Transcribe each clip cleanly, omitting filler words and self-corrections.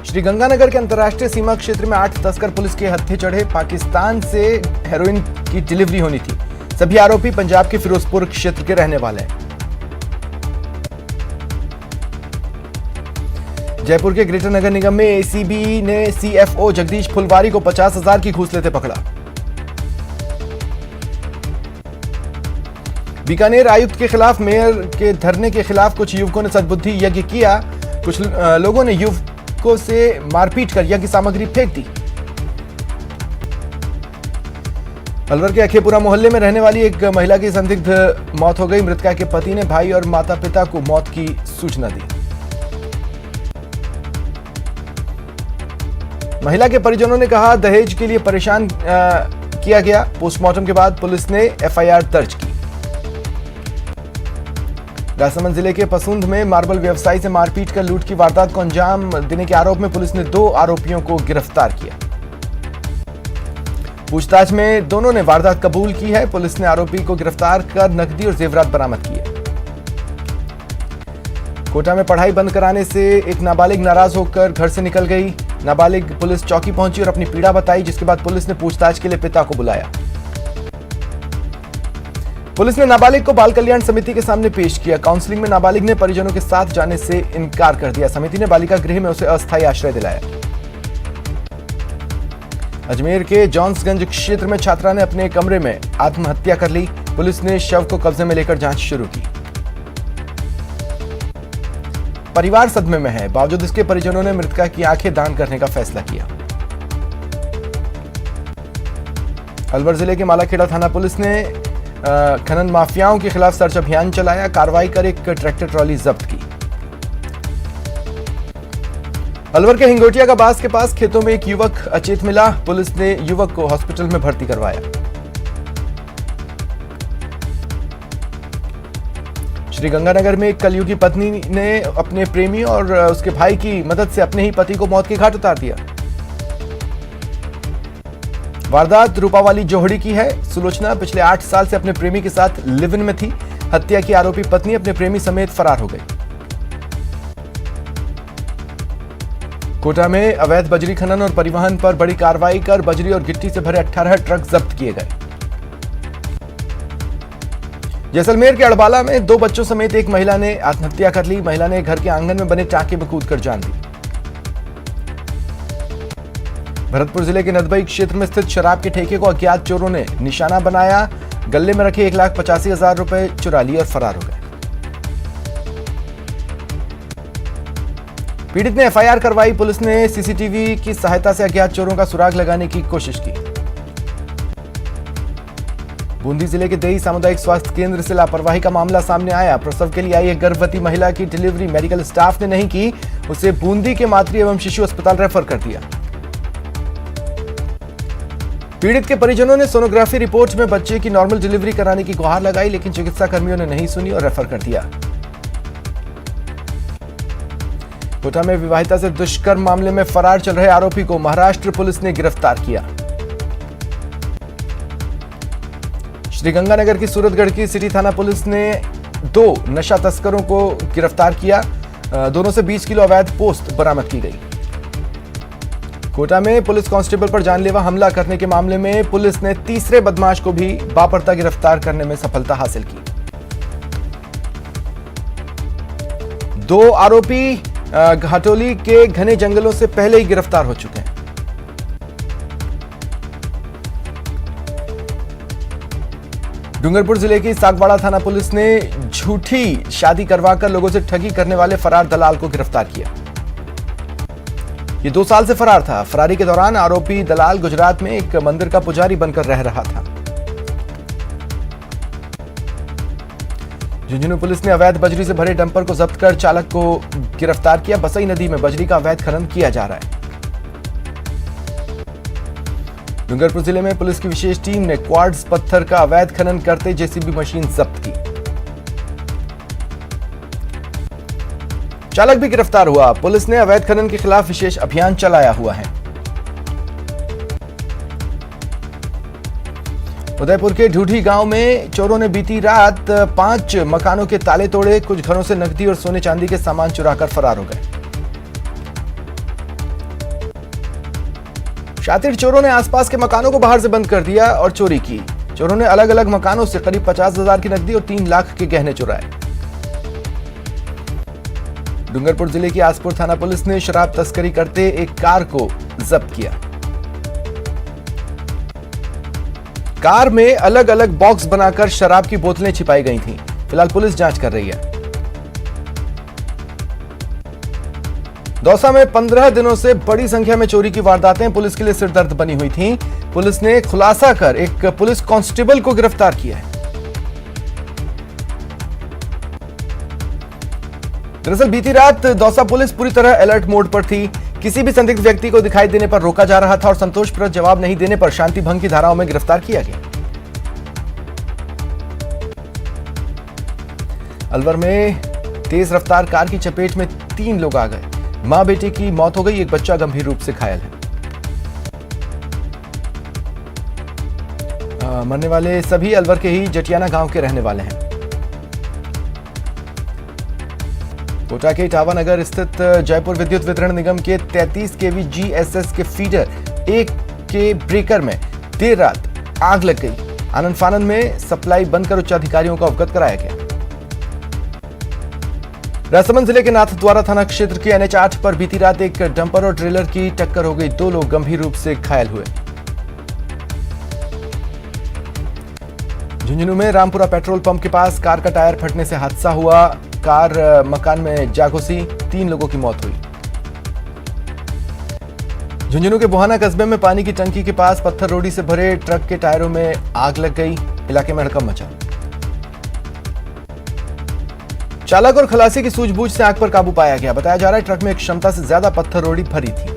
श्रीगंगानगर के अंतर्राष्ट्रीय सीमा क्षेत्र में 8 तस्कर पुलिस के हत्थे चढ़े। पाकिस्तान से हेरोइन की डिलीवरी होनी थी। सभी आरोपी पंजाब के फिरोजपुर क्षेत्र के रहने वाले हैं। जयपुर के ग्रेटर नगर निगम में एसीबी ने सीएफओ जगदीश फुलवारी को 50,000 की घूस लेते पकड़ा। बीकानेर आयुक्त के खिलाफ मेयर के धरने के खिलाफ कुछ युवकों ने सद्बुद्धि यज्ञ किया। कुछ लोगों ने युवकों से मारपीट कर यज्ञ सामग्री फेंक दी। अलवर के अखेपुरा मोहल्ले में रहने वाली एक महिला की संदिग्ध मौत हो गई। मृतका के पति ने भाई और माता पिता को मौत की सूचना दी। महिला के परिजनों ने कहा दहेज के लिए परेशान किया गया। पोस्टमार्टम के बाद पुलिस ने एफआईआर दर्ज की। राजसमंद जिले के पसुंद में मार्बल व्यवसायी से मारपीट कर लूट की वारदात को अंजाम देने के आरोप में पुलिस ने 2 आरोपियों को गिरफ्तार किया। पूछताछ में दोनों ने वारदात कबूल की है। पुलिस ने आरोपी को गिरफ्तार कर नकदी और जेवरात बरामद किए। कोटा में पढ़ाई बंद कराने से एक नाबालिग नाराज होकर घर से निकल गई। नाबालिग पुलिस चौकी पहुंची और अपनी पीड़ा बताई, जिसके बाद पुलिस ने पूछताछ के लिए पिता को बुलाया। पुलिस ने नाबालिग को बाल कल्याण समिति के सामने पेश किया। काउंसलिंग में नाबालिग ने परिजनों के साथ जाने से इनकार कर दिया। समिति ने बालिका गृह में उसे अस्थायी आश्रय दिलाया। अजमेर के जॉन्सगंज क्षेत्र में छात्रा ने अपने कमरे में आत्महत्या कर ली। पुलिस ने शव को कब्जे में लेकर जांच शुरू की। परिवार सदमे में है, बावजूद इसके परिजनों ने मृतका की आंखें दान करने का फैसला किया। अलवर जिले के मालाखेड़ा थाना पुलिस ने खनन माफियाओं के खिलाफ सर्च अभियान चलाया। कार्रवाई कर एक ट्रैक्टर ट्रॉली जब्त की। अलवर के हिंगोटिया का बास के पास खेतों में एक युवक अचेत मिला। पुलिस ने युवक को हॉस्पिटल में भर्ती करवाया। श्रीगंगानगर में एक कलयुगी पत्नी ने अपने प्रेमी और उसके भाई की मदद से अपने ही पति को मौत के घाट उतार दिया। वारदात रूपावाली जोहड़ी की है। सुलोचना पिछले 8 साल से अपने प्रेमी के साथ लिव इन में थी। हत्या की आरोपी पत्नी अपने प्रेमी समेत फरार हो गई। कोटा में अवैध बजरी खनन और परिवहन पर बड़ी कार्रवाई कर बजरी और गिट्टी से भरे 18 ट्रक जब्त किए गए। जैसलमेर के अड़बाला में 2 बच्चों समेत एक महिला ने आत्महत्या कर ली। महिला ने घर के आंगन में बने टांके में कूदकर जान दी। भरतपुर जिले के नदबई क्षेत्र में स्थित शराब के ठेके को अज्ञात चोरों ने निशाना बनाया। गले में रखे 1,85,000 रुपए चुरा लिए और फरार हो गए। पीड़ित ने एफआईआर करवाई। पुलिस ने सीसीटीवी की सहायता से अज्ञात चोरों का सुराग लगाने की कोशिश की। बूंदी जिले के देही सामुदायिक स्वास्थ्य केंद्र से लापरवाही का मामला सामने आया। प्रसव के लिए आई एक गर्भवती महिला की डिलीवरी मेडिकल स्टाफ ने नहीं की। उसे बूंदी के मातृ एवं शिशु अस्पताल रेफर कर दिया। पीड़ित के परिजनों ने सोनोग्राफी रिपोर्ट में बच्चे की नॉर्मल डिलीवरी कराने की गुहार लगाई, लेकिन चिकित्सा कर्मियों ने नहीं सुनी और रेफर कर दिया। कोटा में विवाहिता से दुष्कर्म मामले में फरार चल रहे आरोपी को महाराष्ट्र पुलिस ने गिरफ्तार किया। श्रीगंगानगर की सूरतगढ़ की सिटी थाना पुलिस ने 2 नशा तस्करों को गिरफ्तार किया। दोनों से 20 किलो अवैध पोस्त बरामद की गई। कोटा में पुलिस कांस्टेबल पर जानलेवा हमला करने के मामले में पुलिस ने तीसरे बदमाश को भी बापरता गिरफ्तार करने में सफलता हासिल की। 2 आरोपी घाटोली के घने जंगलों से पहले ही गिरफ्तार हो चुके हैं। डूंगरपुर जिले की सागवाड़ा थाना पुलिस ने झूठी शादी करवाकर लोगों से ठगी करने वाले फरार दलाल को गिरफ्तार किया। ये 2 साल से फरार था। फरारी के दौरान आरोपी दलाल गुजरात में एक मंदिर का पुजारी बनकर रह रहा था। झुंझुनू पुलिस ने अवैध बजरी से भरे डंपर को जब्त कर चालक को गिरफ्तार किया। बसई नदी में बजरी का अवैध खनन किया जा रहा है। डूंगरपुर जिले में पुलिस की विशेष टीम ने क्वार्ट्ज पत्थर का अवैध खनन करते जेसीबी मशीन जब्त की। चालक भी गिरफ्तार हुआ। पुलिस ने अवैध खनन के खिलाफ विशेष अभियान चलाया हुआ है। उदयपुर के ढूढ़ी गांव में चोरों ने बीती रात 5 मकानों के ताले तोड़े। कुछ घरों से नकदी और सोने चांदी के सामान चुराकर फरार हो गए। शातिर चोरों ने आसपास के मकानों को बाहर से बंद कर दिया और चोरी की। चोरों ने अलग अलग मकानों से करीब 50,000 की नकदी और 3 लाख के गहने चुराए। डूंगरपुर जिले की आसपुर थाना पुलिस ने शराब तस्करी करते एक कार को जब्त किया। कार में अलग अलग बॉक्स बनाकर शराब की बोतलें छिपाई गई थीं। फिलहाल पुलिस जांच कर रही है। दौसा में 15 दिनों से बड़ी संख्या में चोरी की वारदातें पुलिस के लिए सिरदर्द बनी हुई थीं। पुलिस ने खुलासा कर एक पुलिस कांस्टेबल को गिरफ्तार किया है। दरअसल बीती रात दौसा पुलिस पूरी तरह अलर्ट मोड पर थी। किसी भी संदिग्ध व्यक्ति को दिखाई देने पर रोका जा रहा था और संतोषप्रद जवाब नहीं देने पर शांति भंग की धाराओं में गिरफ्तार किया गया। अलवर में तेज रफ्तार कार की चपेट में 3 लोग आ गए। मां बेटे की मौत हो गई, एक बच्चा गंभीर रूप से घायल है। मरने वाले सभी अलवर के ही जटियाना गांव के रहने वाले हैं। कोटा के इटावा नगर स्थित जयपुर विद्युत वितरण निगम के 33 केवी GSS के फीडर 1 के ब्रेकर में देर रात आग लग गई। आनंद फानन में सप्लाई बंद कर उच्चाधिकारियों को अवगत कराया गया। राजसमंद जिले के नाथद्वारा थाना क्षेत्र के NH8 पर बीती रात एक डंपर और ट्रेलर की टक्कर हो गई। 2 लोग गंभीर रूप से घायल हुए। झुंझुनू में रामपुरा पेट्रोल पंप के पास कार का टायर फटने से हादसा हुआ। कार मकान में जा घुसी, 3 लोगों की मौत हुई। झुंझुनू के बुहाना कस्बे में पानी की टंकी के पास पत्थर रोड़ी से भरे ट्रक के टायरों में आग लग गई। इलाके में हड़कंप मचा। चालक और खलासी की सूझबूझ से आग पर काबू पाया गया। बताया जा रहा है ट्रक में एक क्षमता से ज्यादा पत्थर रोड़ी भरी थी।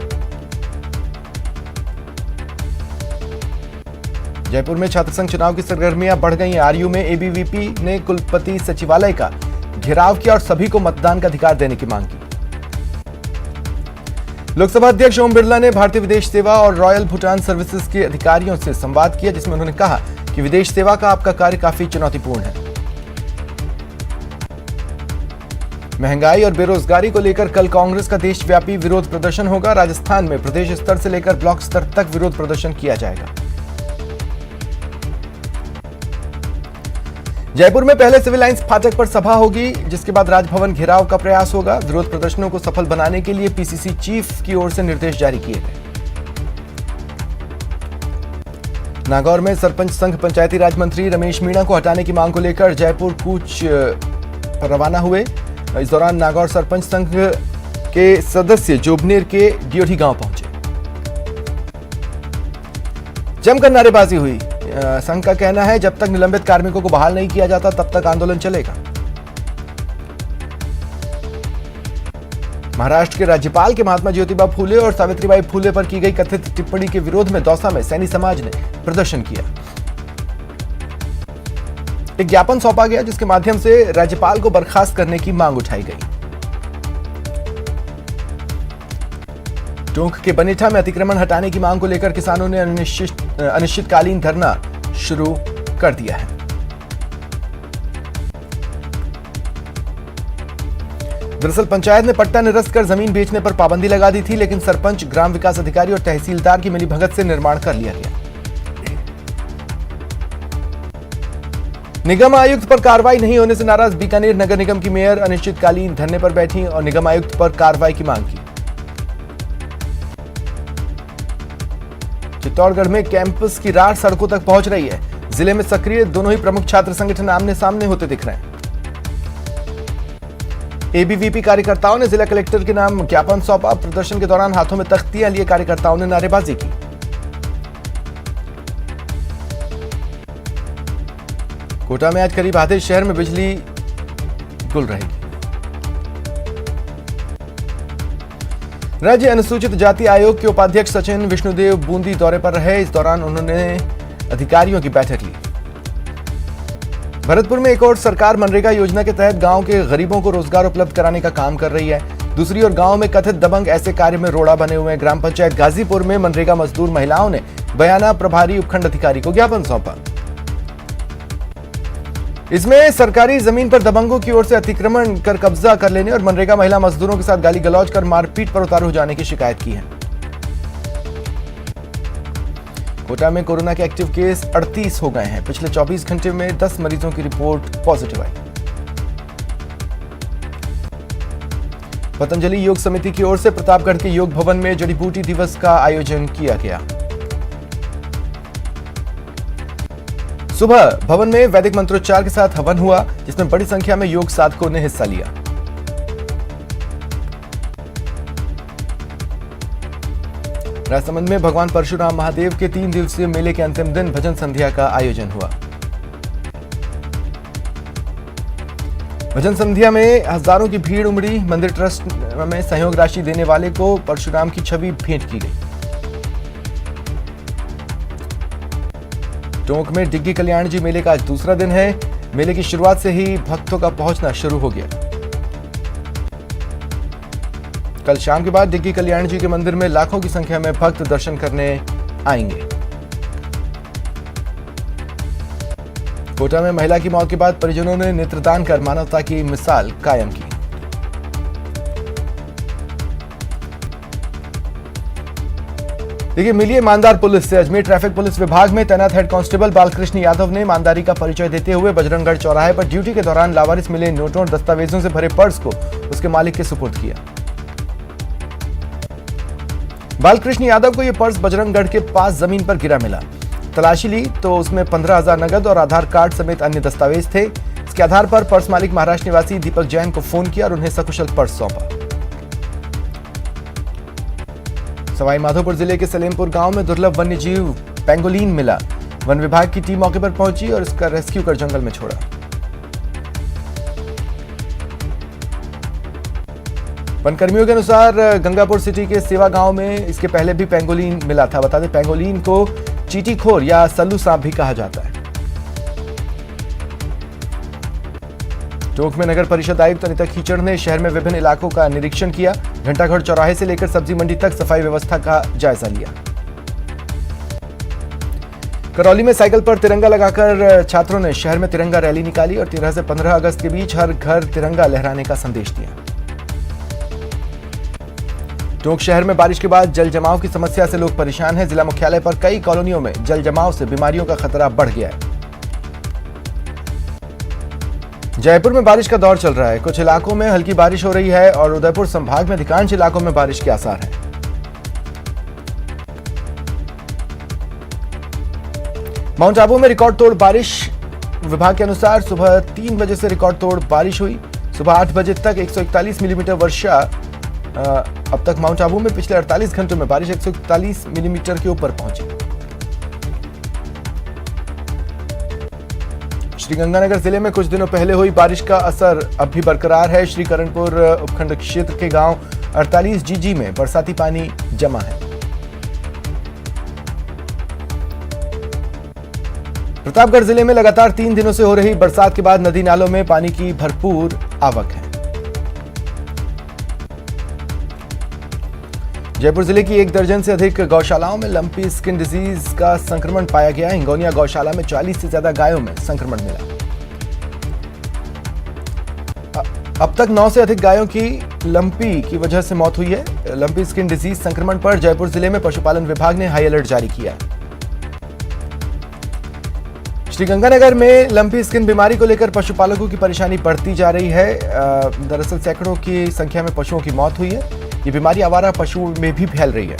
जयपुर में छात्र संघ चुनाव की सरगर्मियां बढ़ गई। आरयू में ABVP ने कुलपति सचिवालय का घेराव किया और सभी को मतदान का अधिकार देने की मांग की। लोकसभा अध्यक्ष ओम बिरला ने भारतीय विदेश सेवा और रॉयल भूटान सर्विसेज के अधिकारियों से संवाद किया, जिसमें उन्होंने कहा कि विदेश सेवा का आपका कार्य काफी चुनौतीपूर्ण है। महंगाई और बेरोजगारी को लेकर कल कांग्रेस का देशव्यापी विरोध प्रदर्शन होगा। राजस्थान में प्रदेश स्तर से लेकर ब्लॉक स्तर तक विरोध प्रदर्शन किया जाएगा। जयपुर में पहले सिविल लाइंस फाटक पर सभा होगी, जिसके बाद राजभवन घेराव का प्रयास होगा। विरोध प्रदर्शनों को सफल बनाने के लिए PCC चीफ की ओर से निर्देश जारी किए गए। नागौर में सरपंच संघ पंचायती राज मंत्री रमेश मीणा को हटाने की मांग को लेकर जयपुर कूच पर रवाना हुए। इस दौरान नागौर सरपंच संघ के सदस्य जोबनेर के डियोढ़ी गांव पहुंचे। जमकर नारेबाजी हुई। संघ का कहना है जब तक निलंबित कार्मिकों को बहाल नहीं किया जाता तब तक आंदोलन चलेगा। महाराष्ट्र के राज्यपाल के महात्मा ज्योतिबा फूले और सावित्रीबाई फूले पर की गई कथित टिप्पणी के विरोध में दौसा में सैनी समाज ने प्रदर्शन किया। एक ज्ञापन सौंपा गया, जिसके माध्यम से राज्यपाल को बर्खास्त करने की मांग उठाई गई। टोंक के बनेठा में अतिक्रमण हटाने की मांग को लेकर किसानों ने अनिश्चितकालीन धरना शुरू कर दिया है। दरअसल पंचायत ने पट्टा निरस्त कर जमीन बेचने पर पाबंदी लगा दी थी, लेकिन सरपंच, ग्राम विकास अधिकारी और तहसीलदार की मिलीभगत से निर्माण कर लिया गया। निगम आयुक्त पर कार्रवाई नहीं होने से नाराज बीकानेर नगर निगम की मेयर अनिश्चितकालीन धरने पर बैठी और निगम आयुक्त पर कार्रवाई की मांग की। चित्तौड़गढ़ में कैंपस की रार सड़कों तक पहुंच रही है। जिले में सक्रिय दोनों ही प्रमुख छात्र संगठन आमने सामने होते दिख रहे हैं। ABVP कार्यकर्ताओं ने जिला कलेक्टर के नाम ज्ञापन सौंपा। प्रदर्शन के दौरान हाथों में तख्तियां लिए कार्यकर्ताओं ने नारेबाजी की। कोटा में आज करीब आधे शहर में बिजली गुल रहेगी। राज्य अनुसूचित जाति आयोग के उपाध्यक्ष सचिन विष्णुदेव बूंदी दौरे पर रहे। इस दौरान उन्होंने अधिकारियों की बैठक ली। भरतपुर में एक और सरकार मनरेगा योजना के तहत गांव के गरीबों को रोजगार उपलब्ध कराने का काम कर रही है। दूसरी ओर गांव में कथित दबंग ऐसे कार्य में रोड़ा बने हुए हैं। ग्राम पंचायत गाजीपुर में मनरेगा मजदूर महिलाओं ने बयाना प्रभारी उपखंड अधिकारी को ज्ञापन सौंपा। इसमें सरकारी जमीन पर दबंगों की ओर से अतिक्रमण कर कब्जा कर लेने और मनरेगा महिला मजदूरों के साथ गाली गलौज कर मारपीट पर उतारू हो जाने की शिकायत की है। कोटा में कोरोना के एक्टिव केस 38 हो गए हैं। पिछले 24 घंटे में 10 मरीजों की रिपोर्ट पॉजिटिव आई। पतंजलि योग समिति की ओर से प्रतापगढ़ के योग भवन में जड़ी बूटी दिवस का आयोजन किया गया। सुबह भवन में वैदिक मंत्रोच्चार के साथ हवन हुआ, जिसमें बड़ी संख्या में योग साधकों ने हिस्सा लिया। राजसमंद में भगवान परशुराम महादेव के 3 दिवसीय मेले के अंतिम दिन भजन संध्या का आयोजन हुआ। भजन संध्या में हजारों की भीड़ उमड़ी। मंदिर ट्रस्ट में सहयोग राशि देने वाले को परशुराम की छवि भेंट की गई। टोंक में डिग्गी कल्याण जी मेले का आज दूसरा दिन है। मेले की शुरुआत से ही भक्तों का पहुंचना शुरू हो गया। कल शाम के बाद डिग्गी कल्याण जी के मंदिर में लाखों की संख्या में भक्त दर्शन करने आएंगे। कोटा में महिला की मौत के बाद परिजनों ने नेत्रदान कर मानवता की मिसाल कायम की। देखिए, मिली ईमानदार पुलिस से। अजमेर ट्रैफिक पुलिस विभाग में तैनात हेड कांस्टेबल बालकृष्ण यादव ने ईमानदारी का परिचय देते हुए बजरंगगढ़ चौराहे पर ड्यूटी के दौरान लावारिस मिले नोटों और दस्तावेजों से भरे पर्स को उसके मालिक के सुपुर्द किया। बालकृष्ण यादव को यह पर्स बजरंगगढ़ के पास जमीन पर गिरा मिला। तलाशी ली तो उसमें 15,000 नगद और आधार कार्ड समेत अन्य दस्तावेज थे। इसके आधार पर पर्स मालिक महाराष्ट्र निवासी दीपक जैन को फोन किया और उन्हें सकुशल पर्स सौंपा। सवाई माधोपुर जिले के सलेमपुर गांव में दुर्लभ वन्य जीव पेंगोलिन मिला। वन विभाग की टीम मौके पर पहुंची और इसका रेस्क्यू कर जंगल में छोड़ा। वनकर्मियों के अनुसार गंगापुर सिटी के सेवा गांव में इसके पहले भी पेंगोलिन मिला था। बता दें, पेंगोलिन को चींटीखोर या सल्लू सांप भी कहा जाता है। टोंक में नगर परिषद आयुक्त अनिता कीचड़ ने शहर में विभिन्न इलाकों का निरीक्षण किया। घंटाघर चौराहे से लेकर सब्जी मंडी तक सफाई व्यवस्था का जायजा लिया। करौली में साइकिल पर तिरंगा लगाकर छात्रों ने शहर में तिरंगा रैली निकाली और 13 से 15 अगस्त के बीच हर घर तिरंगा लहराने का संदेश दिया। टोंक शहर में बारिश के बाद जल जमाव की समस्या से लोग परेशान हैं। जिला मुख्यालय पर कई कॉलोनियों में जल जमाव से बीमारियों का खतरा बढ़ गया है। जयपुर में बारिश का दौर चल रहा है। कुछ इलाकों में हल्की बारिश हो रही है और उदयपुर संभाग में अधिकांश इलाकों में बारिश के आसार हैं। माउंट आबू में रिकॉर्ड तोड़ बारिश। विभाग के अनुसार सुबह 3 बजे से रिकॉर्ड तोड़ बारिश हुई। सुबह 8 बजे तक 141 मिलीमीटर वर्षा। अब तक माउंट आबू में पिछले 48 घंटों में बारिश 141 मिलीमीटर के ऊपर पहुंची। श्रीगंगानगर जिले में कुछ दिनों पहले हुई बारिश का असर अब भी बरकरार है। श्रीकरणपुर उपखंड क्षेत्र के गांव 48 जीजी में बरसाती पानी जमा है। प्रतापगढ़ जिले में लगातार 3 दिनों से हो रही बरसात के बाद नदी नालों में पानी की भरपूर आवक है। जयपुर जिले की 1 दर्जन से अधिक गौशालाओं में लंपी स्किन डिजीज का संक्रमण पाया गया। हिंगोनिया गौशाला में 40 से ज्यादा गायों में संक्रमण मिला। अब तक 9 से अधिक गायों की लंपी की वजह से मौत हुई है। लंपी स्किन डिजीज संक्रमण पर जयपुर जिले में पशुपालन विभाग ने हाई अलर्ट जारी किया। श्रीगंगानगर में लंपी स्किन बीमारी को लेकर पशुपालकों की परेशानी बढ़ती जा रही है। दरअसल सैकड़ों की संख्या में पशुओं की मौत हुई है। ये बीमारी आवारा पशुओं में भी फैल रही है।